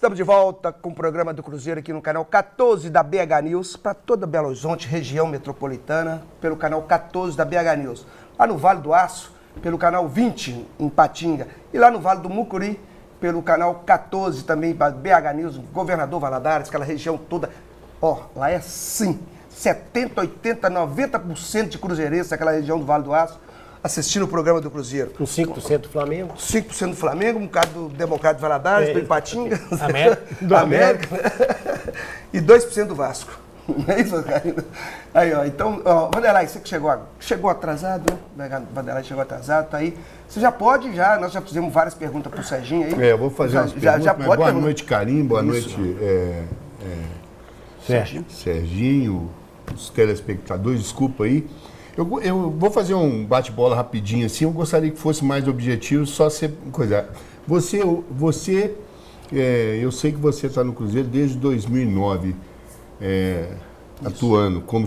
Estamos de volta com o programa do Cruzeiro aqui no canal 14 da BH News, para toda Belo Horizonte, região metropolitana, pelo canal 14 da BH News. Lá no Vale do Aço, pelo canal 20 em Patinga, e lá no Vale do Mucuri, pelo canal 14 também, BH News, Governador Valadares, aquela região toda. Ó, lá é sim, 70, 80, 90% de cruzeirenses daquela região do Vale do Aço assistindo o programa do Cruzeiro. Com 5% do Flamengo. 5% do Flamengo, um bocado do Democrata Valadares, do Ipatinga. Do América. E 2% do Vasco. Não é isso, Karina? Aí, ó, então, ó, Vanderlei, você que chegou atrasado, né? Vanderlei chegou atrasado, tá aí. Você já pode, nós já fizemos várias perguntas pro Serginho aí. Eu vou fazer umas perguntas, já pode boa noite, Carim, boa Isso. noite, Serginho. Serginho, os telespectadores, desculpa aí. Eu vou fazer um bate-bola rapidinho assim, eu gostaria que fosse mais objetivo, só ser coisa. Eu sei que você está no Cruzeiro desde 2009, atuando como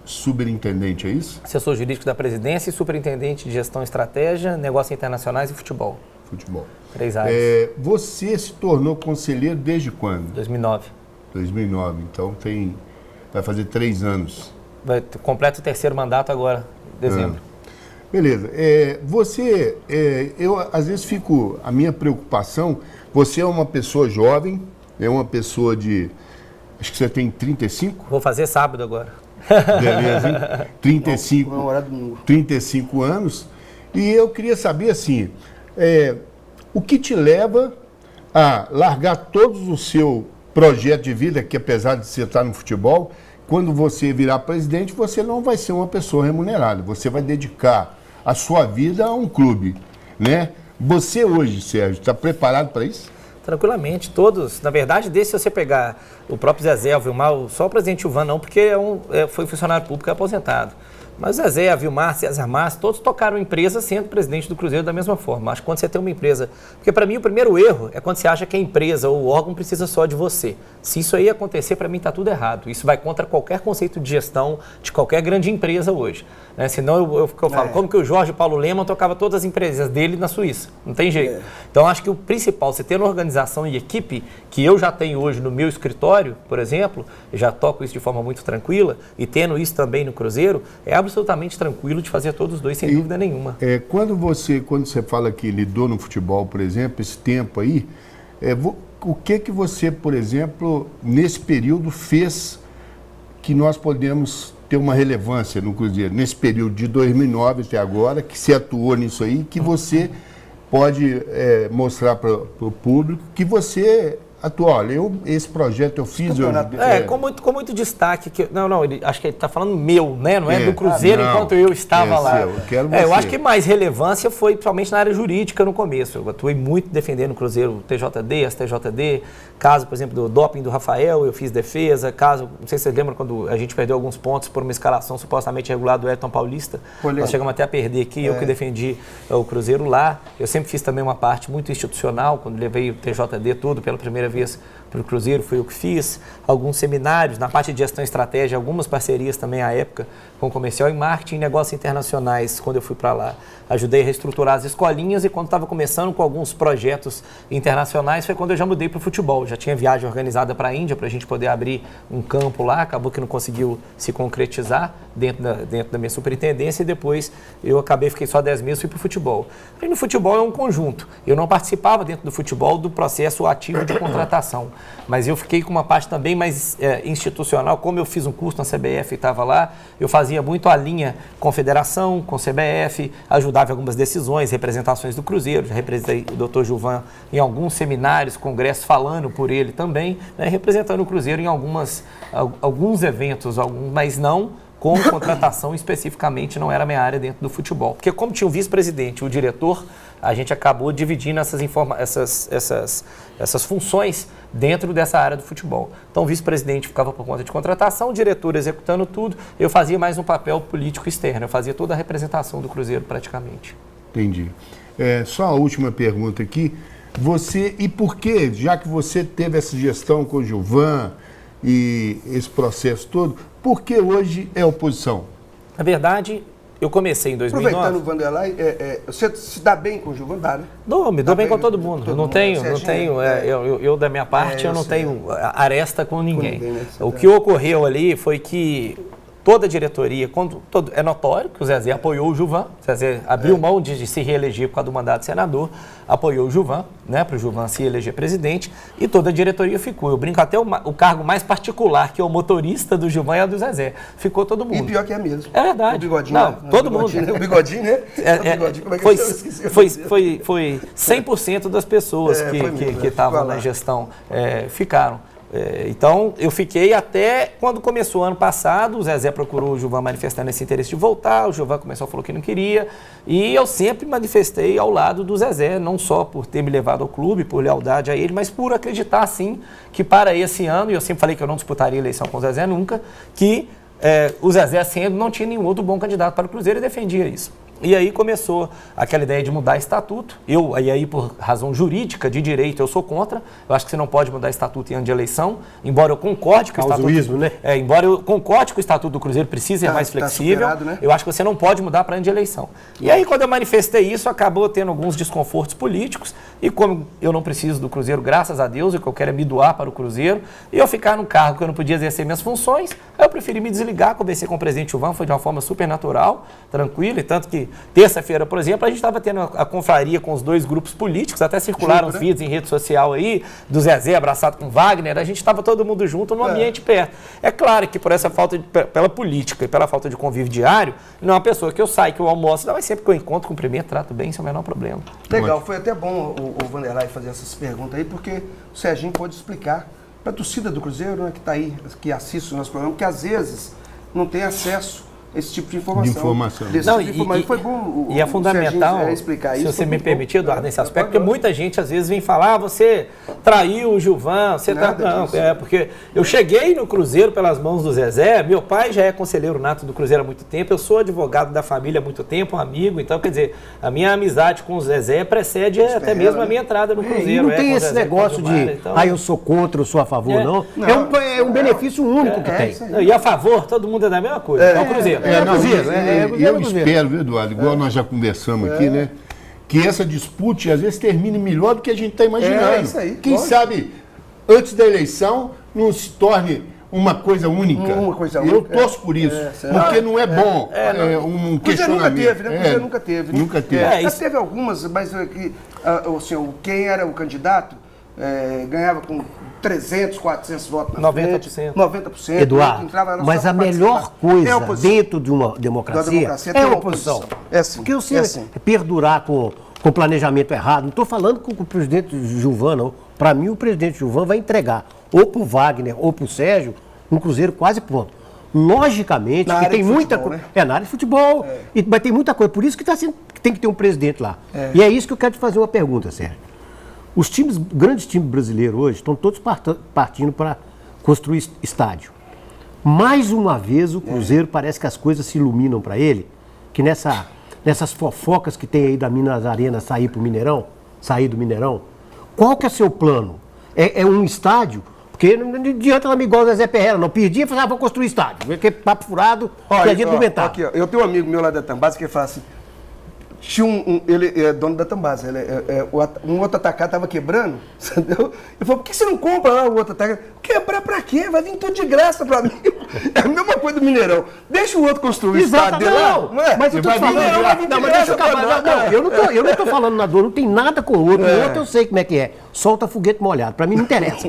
superintendente, é isso? Assessor jurídico da presidência e superintendente de gestão e estratégia, negócios internacionais e futebol. Futebol. 3 áreas. Você se tornou conselheiro desde quando? 2009. 2009, então vai fazer 3 anos. Completa o 3º mandato agora, dezembro. Beleza. Eu às vezes a minha preocupação, você é uma pessoa jovem, é uma pessoa acho que você tem 35? Vou fazer sábado agora. Beleza, hein? 35 anos. E eu queria saber, assim, o que te leva a largar todo o seu projeto de vida, que apesar de você estar no futebol, quando você virar presidente, você não vai ser uma pessoa remunerada. Você vai dedicar a sua vida a um clube, né? Você hoje, Sérgio, está preparado para isso? Tranquilamente, todos. Na verdade, se você pegar o próprio Zezé, o Vilmar, só o presidente Ivan não, porque foi funcionário público e aposentado. Mas o Zezé, a Vilmar, César Márcio, todos tocaram empresa sendo presidente do Cruzeiro da mesma forma. Acho que quando você tem uma empresa... Porque para mim o primeiro erro é quando você acha que a empresa ou o órgão precisa só de você. Se isso aí acontecer, para mim está tudo errado. Isso vai contra qualquer conceito de gestão de qualquer grande empresa hoje. Né? Senão eu falo, como que o Jorge Paulo Lemann tocava todas as empresas dele na Suíça? Não tem jeito. Então acho que o principal, você ter uma organização e equipe, que eu já tenho hoje no meu escritório, por exemplo, eu já toco isso de forma muito tranquila, e tendo isso também no Cruzeiro, é absolutamente tranquilo de fazer todos os dois, sem dúvida nenhuma. Quando você fala que lidou no futebol, por exemplo, esse tempo aí, o que você, por exemplo, nesse período fez que nós podemos ter uma relevância no Cruzeiro, nesse período de 2009 até agora, que você atuou nisso aí, que você pode mostrar para o público que você atuou. Olha, esse projeto eu fiz... Com muito destaque. Acho que ele está falando meu, né? Não é do Cruzeiro enquanto eu estava lá. Eu acho que mais relevância foi principalmente na área jurídica no começo. Eu atuei muito defendendo o Cruzeiro, TJD, STJD, caso, por exemplo, do doping do Rafael, eu fiz defesa, caso, não sei se vocês lembram quando a gente perdeu alguns pontos por uma escalação supostamente irregular do Ayrton Paulista, nós chegamos até a perder aqui, eu que defendi o Cruzeiro lá. Eu sempre fiz também uma parte muito institucional, quando levei o TJD tudo pela primeira vez para o Cruzeiro, foi eu que fiz, alguns seminários, na parte de gestão e estratégia, algumas parcerias também à época, com comercial e marketing e negócios internacionais, quando eu fui para lá. Ajudei a reestruturar as escolinhas e quando estava começando com alguns projetos internacionais, foi quando eu já mudei para o futebol. Já tinha viagem organizada para a Índia, para a gente poder abrir um campo lá, acabou que não conseguiu se concretizar dentro da minha superintendência e depois fiquei só 10 meses e fui para o futebol. E no futebol é um conjunto. Eu não participava dentro do futebol do processo ativo de contratação, mas eu fiquei com uma parte também mais institucional, como eu fiz um curso na CBF e estava lá, eu fazia muito a linha confederação, com CBF, ajudava em algumas decisões, representações do Cruzeiro, já representei o Dr. Gilvan em alguns seminários, congressos, falando por ele também, né, representando o Cruzeiro em alguns eventos, mas não com contratação especificamente, não era a minha área dentro do futebol. Porque como tinha o vice-presidente e o diretor, a gente acabou dividindo essas funções dentro dessa área do futebol. Então o vice-presidente ficava por conta de contratação, o diretor executando tudo, eu fazia mais um papel político externo, eu fazia toda a representação do Cruzeiro praticamente. Entendi. Só a última pergunta aqui, e por que, já que você teve essa gestão com o Gilvan e esse processo todo, por que hoje é oposição? Na verdade, eu comecei em 2009. Aproveitando o Vanderlei, você se dá bem com o Gilvan, dá, né? Me dou bem com todo mundo. Eu não tenho, eu da minha parte, eu não tenho aresta com ninguém. O que ocorreu ali foi que toda a diretoria, é notório que o Zezé apoiou o Gilvan, o Zezé abriu mão de se reeleger por causa do mandato de senador, apoiou o Gilvan, né, para o Gilvan se eleger presidente, e toda a diretoria ficou. Eu brinco até o cargo mais particular, que é o motorista do Gilvan, é o do Zezé. Ficou todo mundo. E pior que é mesmo. É verdade. O bigodinho. Não, todo mundo. O bigodinho, né? Como é que foi 100% das pessoas que estavam na gestão ficaram. Então, eu fiquei até quando começou o ano passado, o Zezé procurou o Gilvan manifestando esse interesse de voltar, o Gilvan falou que não queria, e eu sempre manifestei ao lado do Zezé, não só por ter me levado ao clube, por lealdade a ele, mas por acreditar, sim, que para esse ano, e eu sempre falei que eu não disputaria eleição com o Zezé nunca, que o Zezé sendo não tinha nenhum outro bom candidato para o Cruzeiro e defendia isso. E aí começou aquela ideia de mudar estatuto. E aí por razão jurídica, de direito, eu sou contra. Eu acho que você não pode mudar estatuto em ano de eleição, embora eu concorde que o estatuto... né? Embora eu concorde que o estatuto do Cruzeiro precisa ser mais flexível, superado, né? Eu acho que você não pode mudar para ano de eleição. E aí quando eu manifestei isso, acabou tendo alguns desconfortos políticos, e como eu não preciso do Cruzeiro, graças a Deus, o que eu quero é me doar para o Cruzeiro, e eu ficar num cargo que eu não podia exercer minhas funções, eu preferi me desligar, conversei com o presidente Gilvan, foi de uma forma super natural, tranquila, e tanto que terça-feira, por exemplo, a gente estava tendo a confraria com os dois grupos políticos, até circularam os vídeos em rede social aí, do Zezé abraçado com Wagner, a gente estava todo mundo junto no ambiente perto. É claro que por essa falta pela política e pela falta de convívio diário, não é uma pessoa que eu saio, que eu almoço, mas sempre que eu encontro, cumprimento, trato bem, sem o menor problema. Legal, foi até bom o Vanderlei fazer essas perguntas aí, porque o Serginho pode explicar para a torcida do Cruzeiro, né, que está aí, que assiste o nosso programa, que às vezes não tem acesso esse tipo de informação. Foi bom é fundamental explicar isso. Se você me permitir, Eduardo, nesse aspecto, porque muita gente às vezes vem falar, você traiu o Gilvan, você não, porque eu cheguei no Cruzeiro pelas mãos do Zezé, meu pai já é conselheiro nato do Cruzeiro há muito tempo, eu sou advogado da família há muito tempo, um amigo, então quer dizer, a minha amizade com o Zezé precede até mesmo a minha entrada no Cruzeiro. Não tem esse negócio de, eu sou contra, eu sou a favor, não. É um benefício único que tem. E a favor, todo mundo é da mesma coisa, é o Cruzeiro. Eu espero, viu, Eduardo, igual nós já conversamos aqui, né? Que essa disputa às vezes termine melhor do que a gente está imaginando. Isso aí, quem sabe, antes da eleição, não se torne uma coisa única. Eu torço por isso, porque não é bom um questionamento. Você nunca teve, né? Nunca teve. Já teve algumas, mas quem era o candidato ganhava com 300, 400 votos na 90%. 90%. Eduardo, mas a melhor coisa dentro de uma democracia é a oposição. É assim. Porque você perdurar com planejamento errado, não estou falando com o presidente Gilvan, não. Para mim, o presidente Gilvan vai entregar ou para o Wagner ou para o Sérgio um Cruzeiro quase pronto. Logicamente, que tem muita coisa. Na área de futebol, mas tem muita coisa. Por isso que tem que ter um presidente lá. E é isso que eu quero te fazer uma pergunta, Sérgio. Os grandes times brasileiros hoje estão todos partindo para construir estádio. Mais uma vez o Cruzeiro parece que as coisas se iluminam para ele, que nessas fofocas que tem aí da Minas Arena sair do Mineirão, qual que é o seu plano? É um estádio? Porque não adianta ela me igual o Zezé Perrera, não. Pedia e falava, vou construir estádio. Porque papo furado, que a gente não inventar. Aqui, eu tenho um amigo meu lá da Tambasa que fala assim, ele é dono da Tambasa, um outro atacado estava quebrando, entendeu? Ele falou, por que você não compra lá o outro atacado? Quebrar pra quê? Vai vir tudo de graça pra mim. É a mesma coisa do Mineirão. Deixa o outro construir o estádio lá. Não é? Mas eu tô falando... Não, mas deixa eu acabar. Eu não tô falando na dor, não tem nada com o outro. O outro eu sei como é que é. Solta foguete molhado. Pra mim não interessa.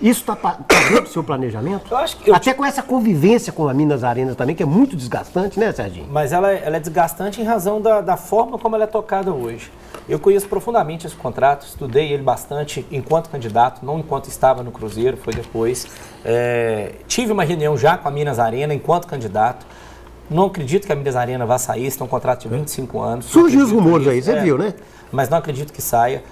Isso está dentro do seu planejamento? Eu acho que até com essa convivência com a Minas Arena também, que é muito desgastante, né, Serginho? Mas ela é desgastante em razão da forma como ela é tocada hoje. Eu conheço profundamente esse contrato, estudei ele bastante enquanto candidato, não enquanto estava no Cruzeiro, foi depois. Tive uma reunião já com a Minas Arena enquanto candidato. Não acredito que a Minas Arena vá sair, esse é um contrato de 25 anos. Surgiu os rumores aí, você viu, né? Mas não acredito que saia.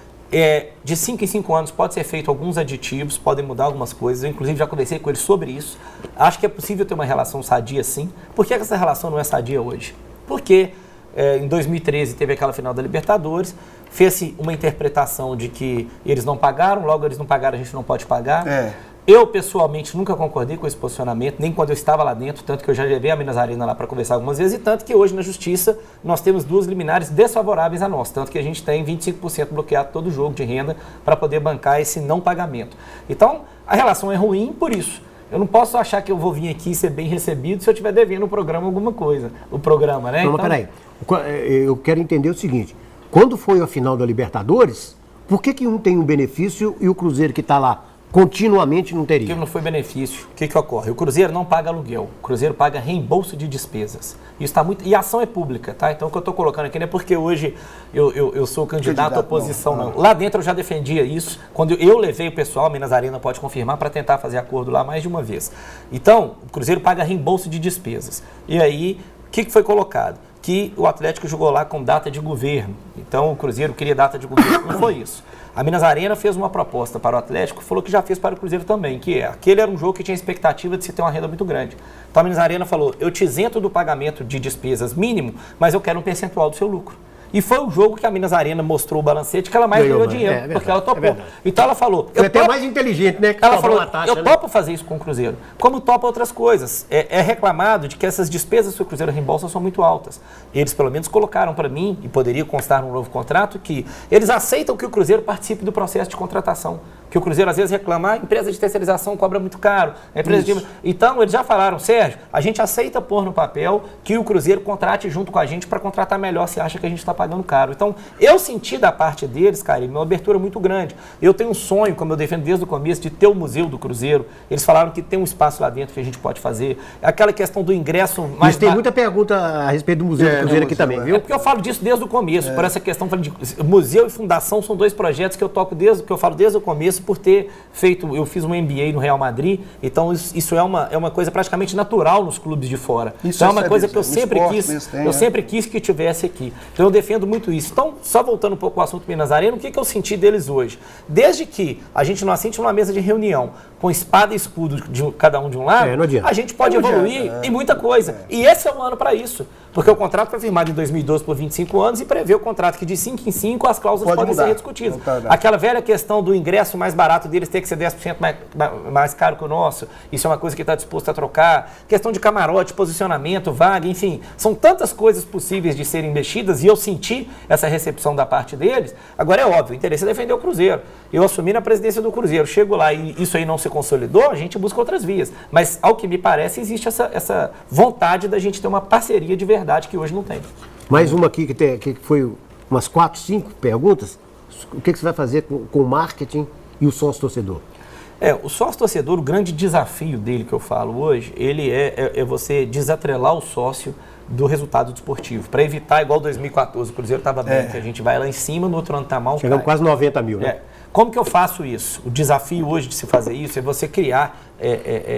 De 5 em 5 anos pode ser feito alguns aditivos, podem mudar algumas coisas. Eu, inclusive, já conversei com ele sobre isso. Acho que é possível ter uma relação sadia, sim. Por que essa relação não é sadia hoje? Porque em 2013 teve aquela final da Libertadores, fez-se uma interpretação de que eles não pagaram, logo eles não pagaram, a gente não pode pagar. Eu, pessoalmente, nunca concordei com esse posicionamento, nem quando eu estava lá dentro, tanto que eu já levei a Minas Arena lá para conversar algumas vezes, e tanto que hoje na Justiça nós temos 2 liminares desfavoráveis a nós, tanto que a gente tem 25% bloqueado todo jogo de renda para poder bancar esse não pagamento. Então, a relação é ruim por isso. Eu não posso achar que eu vou vir aqui e ser bem recebido se eu estiver devendo o programa alguma coisa. O programa, né? Não, então... mas peraí, eu quero entender o seguinte, quando foi a final da Libertadores, por que um tem um benefício e o Cruzeiro que está lá continuamente não teria? Porque não foi benefício. O que ocorre? O Cruzeiro não paga aluguel. O Cruzeiro paga reembolso de despesas. Isso está muito... E a ação é pública, tá? Então o que eu estou colocando aqui não é porque hoje eu sou candidato à oposição, não. Lá dentro eu já defendia isso. Quando eu levei o pessoal, a Minas Arena pode confirmar, para tentar fazer acordo lá mais de uma vez. Então, o Cruzeiro paga reembolso de despesas. E aí, o que foi colocado? Que o Atlético jogou lá com data de governo. Então o Cruzeiro queria data de governo. Não foi isso. A Minas Arena fez uma proposta para o Atlético, falou que já fez para o Cruzeiro também, que aquele era um jogo que tinha expectativa de se ter uma renda muito grande. Então a Minas Arena falou, eu te isento do pagamento de despesas mínimo, mas eu quero um percentual do seu lucro. E foi o jogo que a Minas Arena mostrou o balancete que ela mais ganhou dinheiro, verdade, porque ela topou. Então ela falou... Foi até mais inteligente, né? Ela falou, eu topo fazer isso com o Cruzeiro. Como topa outras coisas. É reclamado de que essas despesas que o Cruzeiro reembolsa são muito altas. Eles pelo menos colocaram para mim, e poderia constar num novo contrato, que eles aceitam que o Cruzeiro participe do processo de contratação. Que o Cruzeiro às vezes reclama, a empresa de terceirização cobra muito caro. Então, eles já falaram, Sérgio, a gente aceita pôr no papel que o Cruzeiro contrate junto com a gente para contratar melhor se acha que a gente está pagando caro. Então, eu senti da parte deles, cara, uma abertura muito grande. Eu tenho um sonho, como eu defendo desde o começo, de ter o Museu do Cruzeiro. Eles falaram que tem um espaço lá dentro que a gente pode fazer. Aquela questão do ingresso mais... Mas tem muita pergunta a respeito do Museu do Cruzeiro aqui também, viu? É porque eu falo disso desde o começo, por essa questão de museu e fundação são 2 projetos que eu toco que eu falo desde o começo, por ter feito, eu fiz um MBA no Real Madrid, então isso é uma coisa praticamente natural nos clubes de fora. Isso então é uma coisa que eu sempre quis que tivesse aqui. Então eu defendo muito isso. Então, só voltando um pouco ao assunto Minas Arena, o que eu senti deles hoje? Desde que a gente não assiste numa mesa de reunião com espada e escudo de cada um de um lado, a gente pode evoluir em muita coisa. E esse é o ano para isso. Porque o contrato foi firmado em 2012 por 25 anos e prevê o contrato que de 5 em 5 as cláusulas podem ser rediscutidas. Aquela velha questão do ingresso mais barato deles ter que ser 10% mais caro que o nosso, isso é uma coisa que está disposto a trocar. Questão de camarote, posicionamento, vaga, enfim. São tantas coisas possíveis de serem mexidas e eu senti essa recepção da parte deles. Agora é óbvio, o interesse é defender o Cruzeiro. Eu assumi na presidência do Cruzeiro, chego lá e isso aí não se consolidou, a gente busca outras vias. Mas, ao que me parece, existe essa vontade da gente ter uma parceria de verdade que hoje não tem. Mais uma aqui que foi umas 4, 5 perguntas. O que você vai fazer com o marketing e o sócio-torcedor? O sócio-torcedor, o grande desafio dele que eu falo hoje, ele é você desatrelar o sócio do resultado desportivo, para evitar, igual 2014, o Cruzeiro estava bem, que a gente vai lá em cima, no outro ano está mal. Chegamos quase 90 mil, né? Como que eu faço isso? O desafio hoje de se fazer isso é você criar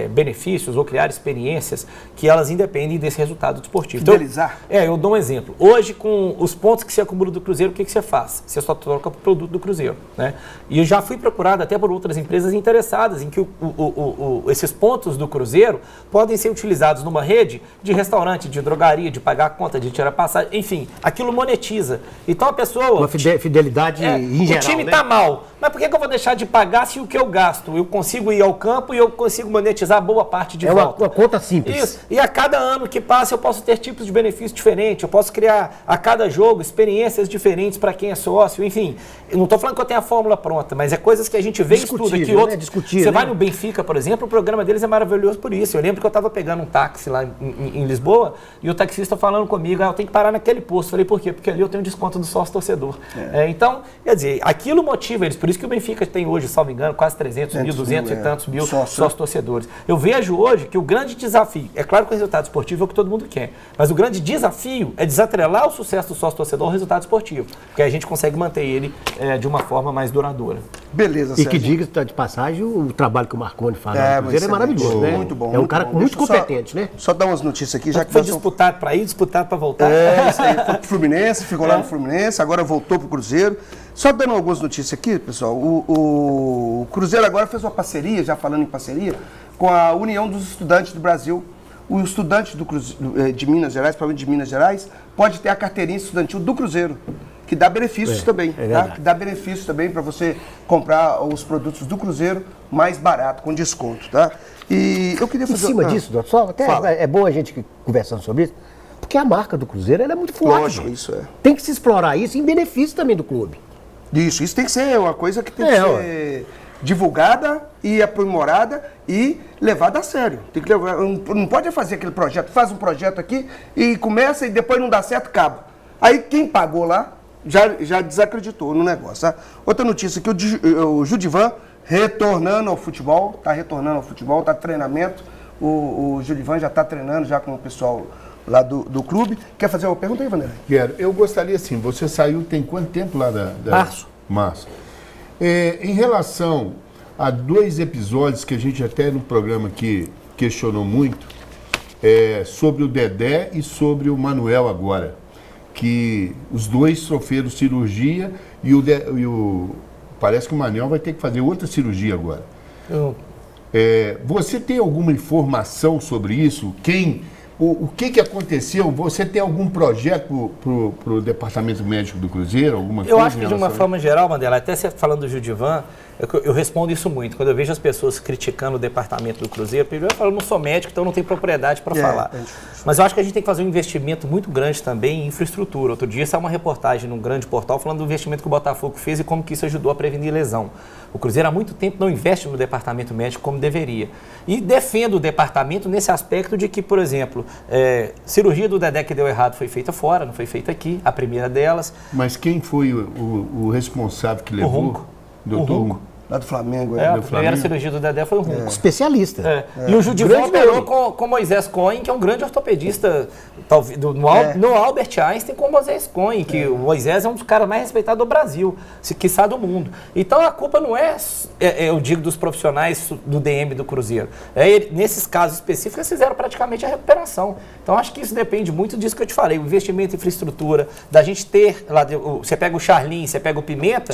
benefícios ou criar experiências que elas independem desse resultado desportivo. Fidelizar. Então, eu dou um exemplo. Hoje, com os pontos que se acumulam do Cruzeiro, o que você faz? Você só troca o produto do Cruzeiro, né? E eu já fui procurado até por outras empresas interessadas em que esses pontos do Cruzeiro podem ser utilizados numa rede de restaurante, de drogaria, de pagar a conta, de tirar passagem, enfim, aquilo monetiza. Então a pessoa... Uma fidelidade em geral, o time está mal, mas por que eu vou deixar de pagar se o que eu gasto? Eu consigo ir ao campo e eu consigo monetizar boa parte de volta. É uma conta simples. Isso. E a cada ano que passa eu posso ter tipos de benefícios diferentes, eu posso criar a cada jogo experiências diferentes para quem é sócio, enfim. Eu não estou falando que eu tenho a fórmula pronta, mas é coisas que a gente vê em estudo aqui. Você vai no Benfica, por exemplo, o programa deles é maravilhoso por isso. Eu lembro que eu estava pegando um táxi lá em Lisboa e o taxista falando comigo, eu tenho que parar naquele posto. Falei, por quê? Porque ali eu tenho desconto do sócio-torcedor. Então, quer dizer, aquilo motiva eles. Por isso que o Benfica tem hoje, salvo engano, quase 300 mil, 200 e tantos mil sócio-torcedores. Eu vejo hoje que o grande desafio, é claro que o resultado esportivo é o que todo mundo quer, mas o grande desafio é desatrelar o sucesso do sócio-torcedor ao resultado esportivo, porque aí a gente consegue manter ele de uma forma mais duradoura. Beleza, Sérgio. E que diga de passagem, o trabalho que o Marconi faz no Cruzeiro é maravilhoso, né? Muito bom. É um cara muito competente, né? Só dar umas notícias aqui, já que foi disputado para ir, disputado para voltar. Isso aí, foi pro Fluminense, ficou lá no Fluminense, agora voltou pro Cruzeiro. Só dando algumas notícias aqui, pessoal, o Cruzeiro agora fez uma parceria, já falando em parceria, com a União dos Estudantes do Brasil. O estudante de Minas Gerais, provavelmente de Minas Gerais, pode ter a carteirinha estudantil do Cruzeiro. que dá benefícios também, tá? Que dá benefícios também para você comprar os produtos do Cruzeiro mais barato, com desconto, tá? E eu queria fazer... Em cima disso, doutor, só até é bom a gente conversando sobre isso, porque a marca do Cruzeiro ela é muito forte. Lógico, isso é. Tem que se explorar isso em benefício também do clube. Isso tem que ser uma coisa que tem que ser divulgada e aprimorada e levada a sério. Tem que levar, não pode fazer aquele projeto, faz um projeto aqui e começa e depois não dá certo, acaba. Aí quem pagou lá já desacreditou no negócio. Tá? Outra notícia que o Judivan retornando ao futebol, tá treinamento. O Judivan já está treinando já com o pessoal lá do clube. Quer fazer uma pergunta aí, Vanderlei? Quero. Eu gostaria, assim, você saiu tem quanto tempo lá da... Março. Em relação a 2 episódios que a gente até no programa aqui questionou muito, sobre o Dedé e sobre o Manuel agora, que os dois sofreram cirurgia e parece que o Manuel vai ter que fazer outra cirurgia agora. Você tem alguma informação sobre isso? O que aconteceu? Você tem algum projeto para o Departamento Médico do Cruzeiro? Alguma coisa? Eu acho que de uma forma geral, Mandela, até você falando do Judivan, eu respondo isso muito. Quando eu vejo as pessoas criticando o Departamento do Cruzeiro, primeiro eu falo, eu não sou médico, então não tenho propriedade para falar. Mas eu acho que a gente tem que fazer um investimento muito grande também em infraestrutura. Outro dia saiu uma reportagem num grande portal falando do investimento que o Botafogo fez e como que isso ajudou a prevenir lesão. O Cruzeiro há muito tempo não investe no departamento médico como deveria. E defendo o departamento nesse aspecto de que, por exemplo, cirurgia do Dedé que deu errado foi feita fora, não foi feita aqui, a primeira delas. Mas quem foi o responsável que levou? O Runco. Doutor Runco. Lá do Flamengo. A primeira cirurgia do Dedé foi o Runco. Especialista. E o Judivan operou com Moisés Cohen, que é um grande ortopedista, talvez, no Albert Einstein com o Moisés Cohen, que o Moisés é um dos caras mais respeitados do Brasil, quiçá do mundo. Então a culpa não eu digo, dos profissionais do DM do Cruzeiro. Nesses casos específicos, eles fizeram praticamente a recuperação. Então acho que isso depende muito disso que eu te falei, o investimento em infraestrutura, da gente ter, você pega o Charlin, você pega o Pimenta,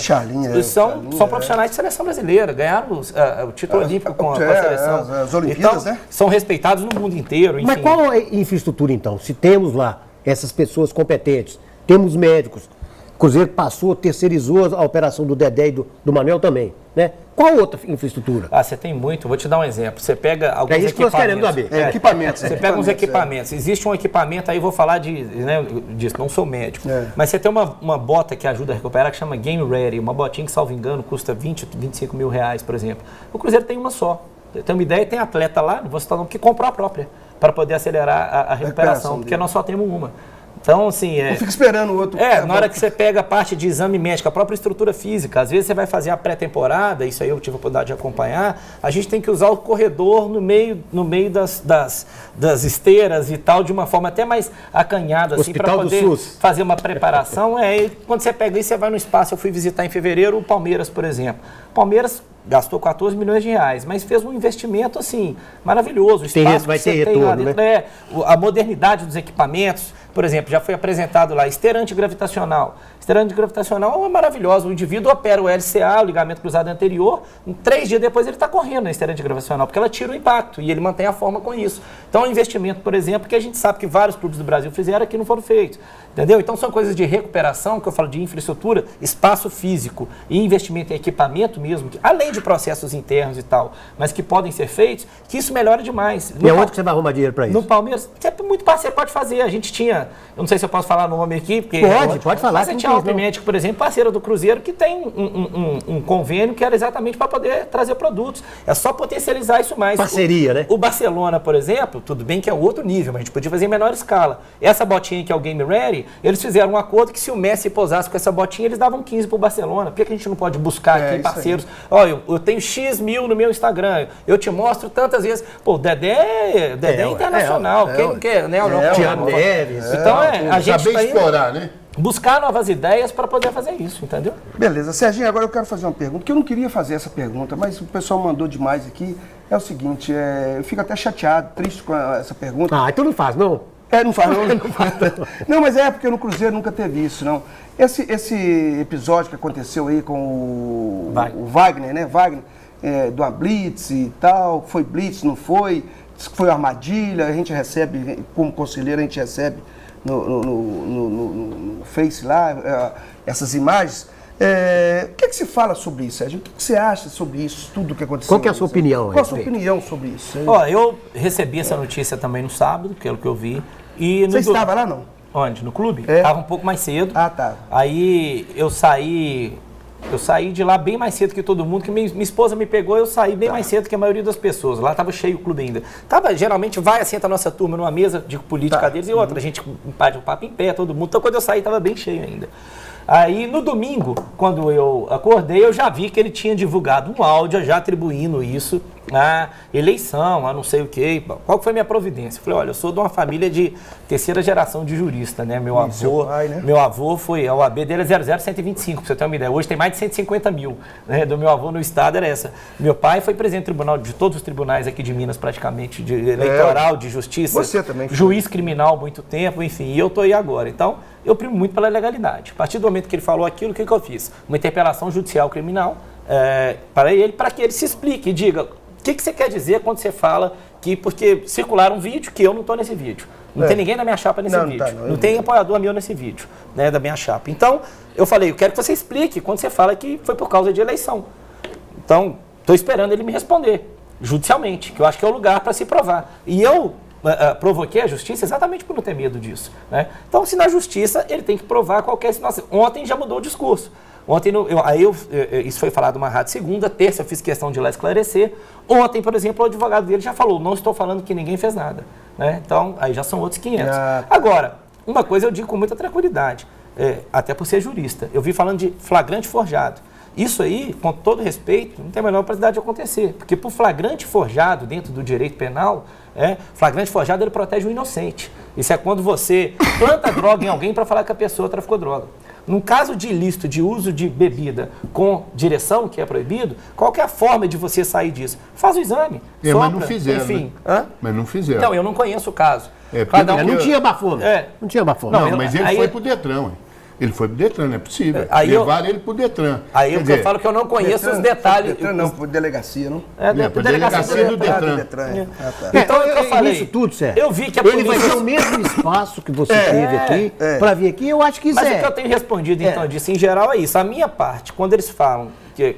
são profissionais de seleção brasileira, ganharam o título olímpico com a seleção. As Olimpíadas, então, são respeitados no mundo inteiro. Enfim. Mas qual é a infraestrutura, então? Se temos lá essas pessoas competentes, temos médicos, o Cruzeiro terceirizou a operação do Dedé e do Manuel também, né? Qual outra infrastrutura? Você tem muito. Vou te dar um exemplo. Você pega alguns equipamentos. Que nós queremos saber. Equipamentos. Você pega uns equipamentos. Existe um equipamento, aí vou falar disso, não sou médico. Mas você tem uma bota que ajuda a recuperar, que chama Game Ready. Uma botinha que, salvo engano, custa 20, 25 mil reais, por exemplo. O Cruzeiro tem uma só. Tem uma ideia, tem atleta lá, não vou citar o nome, que comprou a própria, para poder acelerar a recuperação, porque nós só temos uma. Então, assim... Não fica esperando o outro... na hora que você pega a parte de exame médico, a própria estrutura física, às vezes você vai fazer a pré-temporada, isso aí eu tive a oportunidade de acompanhar, a gente tem que usar o corredor no meio das esteiras e tal, de uma forma até mais acanhada, assim, para poder fazer uma preparação. Quando você pega isso, você vai no espaço. Eu fui visitar em fevereiro o Palmeiras, por exemplo. Palmeiras gastou 14 milhões de reais, mas fez um investimento, assim, maravilhoso. Vai ter retorno, né? A modernidade dos equipamentos, por exemplo, já foi apresentado lá, esteira antigravitacional. Esteira antigravitacional é maravilhosa. O indivíduo opera o LCA, o ligamento cruzado anterior, 3 dias depois ele está correndo na esteira antigravitacional, porque ela tira o impacto e ele mantém a forma com isso. Então, é um investimento, por exemplo, que a gente sabe que vários clubes do Brasil fizeram aqui não foram feitos. Entendeu? Então, são coisas de recuperação, que eu falo de infraestrutura, espaço físico e investimento em equipamento mesmo, que, além de processos internos e tal, mas que podem ser feitos, que isso melhora demais. E aonde que você vai arrumar dinheiro para isso? No Palmeiras, muito parceiro pode fazer. A gente tinha, eu não sei se eu posso falar no nome aqui, porque... Pode falar. Mas a gente tinha o Médico, por exemplo, parceiro do Cruzeiro, que tem um convênio que era exatamente para poder trazer produtos. É só potencializar isso mais. Parceria, né? O Barcelona, por exemplo, tudo bem que é outro nível, mas a gente podia fazer em menor escala. Essa botinha que é o Game Ready, eles fizeram um acordo que se o Messi posasse com essa botinha, eles davam 15 para o Barcelona. Por que a gente não pode buscar aqui parceiros? Olha, eu tenho X mil no meu Instagram, eu te mostro tantas vezes. Pô, o Dedé é internacional. Quem não quer, né? Thiago Neves. Então, a gente saber explorar, né? Buscar novas ideias para poder fazer isso, entendeu? Beleza. Serginho, agora eu quero fazer uma pergunta, que eu não queria fazer essa pergunta, mas o pessoal mandou demais aqui. É o seguinte, eu fico até chateado, triste com essa pergunta. Então não faz, não? Não faz, não. Não, mas porque no Cruzeiro nunca teve isso, não. Esse episódio que aconteceu aí com o Wagner, né? Wagner, do Blitz e tal, foi Blitz, não foi, foi armadilha, a gente recebe, como conselheiro, a gente recebe no Face lá, essas imagens. O que se fala sobre isso, Sérgio? O que você acha sobre isso, tudo que aconteceu? Qual que é a sua opinião? Qual a sua opinião sobre isso? Eu recebi essa notícia também no sábado, pelo que eu vi. Você estava lá, não? Onde? No clube? Estava um pouco mais cedo. Ah, tá. Aí eu saí de lá bem mais cedo que todo mundo, que minha esposa me pegou, eu saí bem mais cedo que a maioria das pessoas. Lá estava cheio o clube ainda. Geralmente vai, senta a nossa turma numa mesa de política deles e outra. A gente bate um papo em pé, todo mundo. Então quando eu saí, estava bem cheio ainda. Aí no domingo, quando eu acordei, eu já vi que ele tinha divulgado um áudio já atribuindo isso à eleição, a não sei o quê. Qual foi a minha providência? Eu falei, olha, eu sou de uma família de terceira geração de jurista, né? Meu avô foi, a OAB dele é 00125, pra você ter uma ideia. Hoje tem mais de 150 mil, né? Do meu avô no estado era essa. Meu pai foi presidente do tribunal, de todos os tribunais aqui de Minas praticamente, de eleitoral, de justiça. Você também foi. Juiz criminal há muito tempo, enfim, e eu tô aí agora. Então, eu primo muito pela legalidade. A partir do momento que ele falou aquilo, o que eu fiz? Uma interpelação judicial criminal para que ele se explique e diga o que você quer dizer quando você fala que... Porque circularam um vídeo que eu não estou nesse vídeo. Não tem ninguém da minha chapa nesse vídeo. Não tem apoiador meu nesse vídeo, né, da minha chapa. Então, eu falei, eu quero que você explique quando você fala que foi por causa de eleição. Então, estou esperando ele me responder judicialmente, que eu acho que é o lugar para se provar. E eu... provoquei a justiça exatamente por não ter medo disso, né? Então, se na justiça ele tem que provar qualquer situação. Ontem já mudou o discurso. Ontem, isso foi falado numa rádio segunda, terça eu fiz questão de ir lá esclarecer. Ontem, por exemplo, o advogado dele já falou, não estou falando que ninguém fez nada, né? Então, aí já são outros 500. Agora, uma coisa eu digo com muita tranquilidade, até por ser jurista. Eu vi falando de flagrante forjado. Isso aí, com todo respeito, não tem a menor possibilidade de acontecer. Porque por flagrante forjado dentro do direito penal, flagrante forjado ele protege o inocente. Isso é quando você planta droga em alguém para falar que a pessoa traficou droga. No caso de ilícito de uso de bebida com direção, que é proibido, qual que é a forma de você sair disso? Faz o exame. Sopra, mas não fizeram, enfim. Né? Mas não fizeram. Não, eu não conheço o caso. Não tinha bafômetro. Não tinha bafômetro. Não, mas ele foi pro Detran, ué. Ele foi pro Detran, não é possível. Levaram ele pro Detran. Aí eu falo que eu não conheço os detalhes. Detran não, por delegacia, não? Por delegacia do Detran. Então, eu falei isso tudo, Sérgio. Eu vi que a polícia... Ele vai ter o mesmo espaço que você teve aqui, para vir aqui, eu acho que isso Mas o que eu tenho respondido, então, disso em geral é isso. A minha parte, quando eles falam,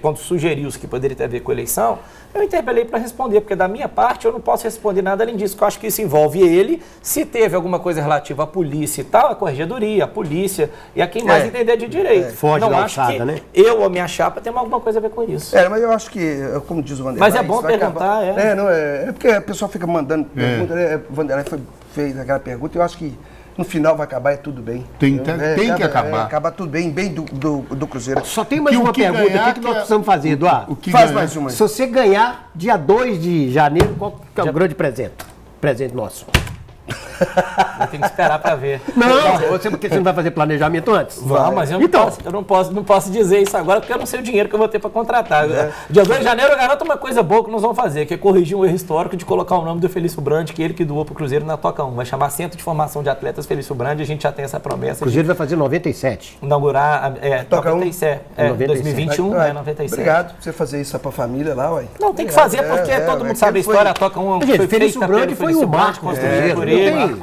quando sugeriu-se que poderia ter a ver com eleição, eu interpelei para responder, porque da minha parte eu não posso responder nada além disso, que eu acho que isso envolve ele, se teve alguma coisa relativa à polícia e tal, a corregedoria, a polícia e a quem mais entender de direito. Foge não da acho alçada, que né? eu ou minha chapa temos alguma coisa a ver com isso. Mas eu acho que, como diz o Vanderlei... Mas é bom perguntar, É porque a pessoa fica mandando pergunta, né? O Vanderlei fez aquela pergunta e eu acho que no final vai acabar e tudo bem. Tem que acabar. Acabar tudo bem do Cruzeiro. Só tem mais uma pergunta. O que nós precisamos fazer, Eduardo? Faz mais uma aí. Se você ganhar dia 2 de janeiro, qual que é o grande presente? Presente nosso. Eu tenho que esperar para ver. Porque você não vai fazer planejamento antes? Mas eu não posso dizer isso agora, porque eu não sei o dinheiro que eu vou ter para contratar. Dia 2 de janeiro eu garanto uma coisa boa que nós vamos fazer, que é corrigir um erro histórico de colocar o nome do Felício Brandi, que ele que doou para o Cruzeiro na Toca 1. Vai chamar Centro de Formação de Atletas Felício Brandi, a gente já tem essa promessa. O Cruzeiro vai fazer 97. Inaugurar Toca 1. 2021, 97. Obrigado por você fazer isso para a família lá, ué. Não, tem que fazer, porque todo mundo sabe a história, a Toca 1 foi Felício Brandi foi o marco construído por ele.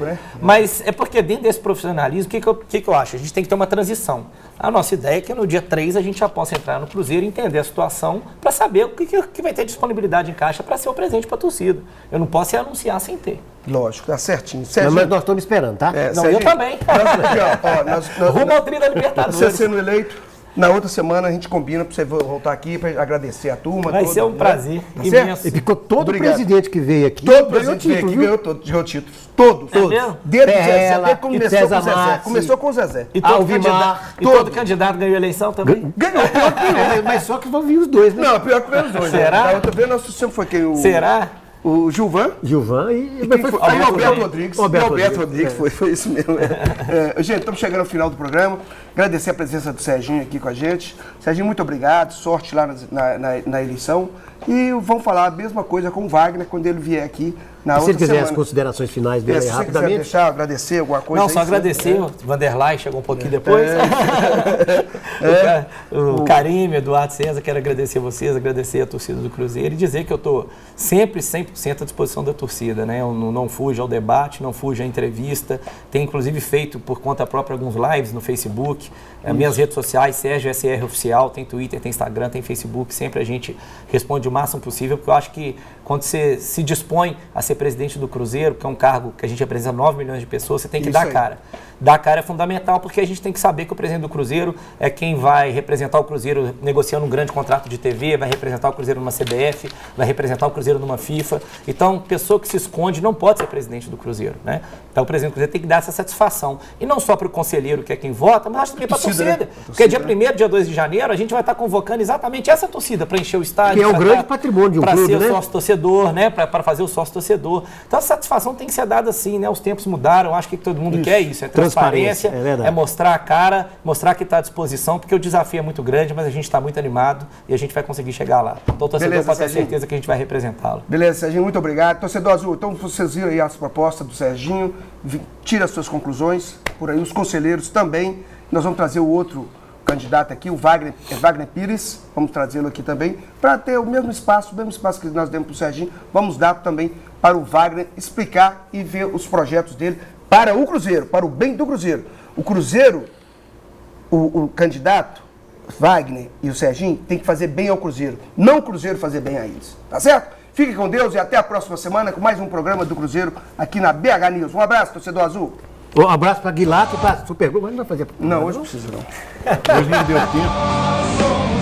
Mas é porque dentro desse profissionalismo, o que eu acho? A gente tem que ter uma transição. A nossa ideia é que no dia 3 a gente já possa entrar no Cruzeiro e entender a situação para saber o que vai ter disponibilidade em caixa para ser o presente para a torcida. Eu não posso anunciar sem ter. Lógico, tá certinho. Não, mas nós estamos esperando, tá? Eu também. Rumo ao tri da Libertadores. Você sendo eleito... Na outra semana a gente combina para você voltar aqui para agradecer a turma. Vai ser um prazer imenso. E ficou todo presidente que veio aqui. Todo presidente que veio aqui ganhou títulos. Todos. Desde o Zezé. Começou com o Zezé. E todo candidato ganhou eleição também? Ganhou. Mas só que vão vir os dois, né? Não, pior que veio os dois. Será? Na outra vez nosso sempre foi quem? Será? O Gilvan e o Alberto Rodrigues. Alberto Rodrigues, foi isso mesmo. Gente, estamos chegando ao final do programa. Agradecer a presença do Serginho aqui com a gente. Serginho, muito obrigado. Sorte lá na eleição. E vamos falar a mesma coisa com o Wagner quando ele vier aqui na outra semana. Se ele quiser as considerações finais dele aí, rapidamente. Se você deixar, agradecer alguma coisa. Não, só agradecer. O Vanderlei chegou um pouquinho depois. O Carim, Eduardo César, quero agradecer vocês, agradecer a torcida do Cruzeiro e dizer que eu estou sempre 100% à disposição da torcida, né? Eu não fujo ao debate, não fujo à entrevista, tenho inclusive feito por conta própria alguns lives no Facebook, minhas redes sociais, Sérgio SR Oficial, tem Twitter, tem Instagram, tem Facebook, sempre a gente responde o máximo possível, porque eu acho que quando você se dispõe a ser presidente do Cruzeiro, que é um cargo que a gente representa 9 milhões de pessoas, você tem que dar a cara. Dar a cara é fundamental, porque a gente tem que saber que o presidente do Cruzeiro é quem vai representar o Cruzeiro negociando um grande contrato de TV, vai representar o Cruzeiro numa CBF, vai representar o Cruzeiro numa FIFA. Então, pessoa que se esconde não pode ser presidente do Cruzeiro, né? Então, o presidente do Cruzeiro tem que dar essa satisfação. E não só para o conselheiro, que é quem vota, mas também para a torcida. Né? Porque dia 1º, dia 2 de janeiro, a gente vai estar convocando exatamente essa torcida para encher o estádio. Que é o grande patrimônio de um clube, né? Para ser sócio-torcedor, né? Para fazer o sócio-torcedor. Então, a satisfação tem que ser dada assim, né? Os tempos mudaram, acho que todo mundo quer isso. É transparência, é mostrar a cara, mostrar que está à disposição, porque o desafio é muito grande, mas a gente está muito animado e a gente vai conseguir chegar lá. Então, o torcedor pode ter certeza que a gente vai representá-lo. Beleza, Serginho, muito obrigado. Torcedor Azul, então vocês viram aí as propostas do Serginho, tira as suas conclusões, por aí os conselheiros também. Nós vamos trazer o outro candidato aqui, o Wagner Pires, vamos trazê-lo aqui também, para ter o mesmo espaço que nós demos para o Serginho, vamos dar também para o Wagner explicar e ver os projetos dele para o Cruzeiro, para o bem do Cruzeiro. O Cruzeiro, o candidato, Wagner e o Serginho, tem que fazer bem ao Cruzeiro, não o Cruzeiro fazer bem a eles, tá certo? Fique com Deus e até a próxima semana com mais um programa do Cruzeiro aqui na BH News. Um abraço, torcedor azul. Um abraço para Guilato e para Supergol, mas não vai fazer. Não, hoje não precisa não. Hoje não deu tempo.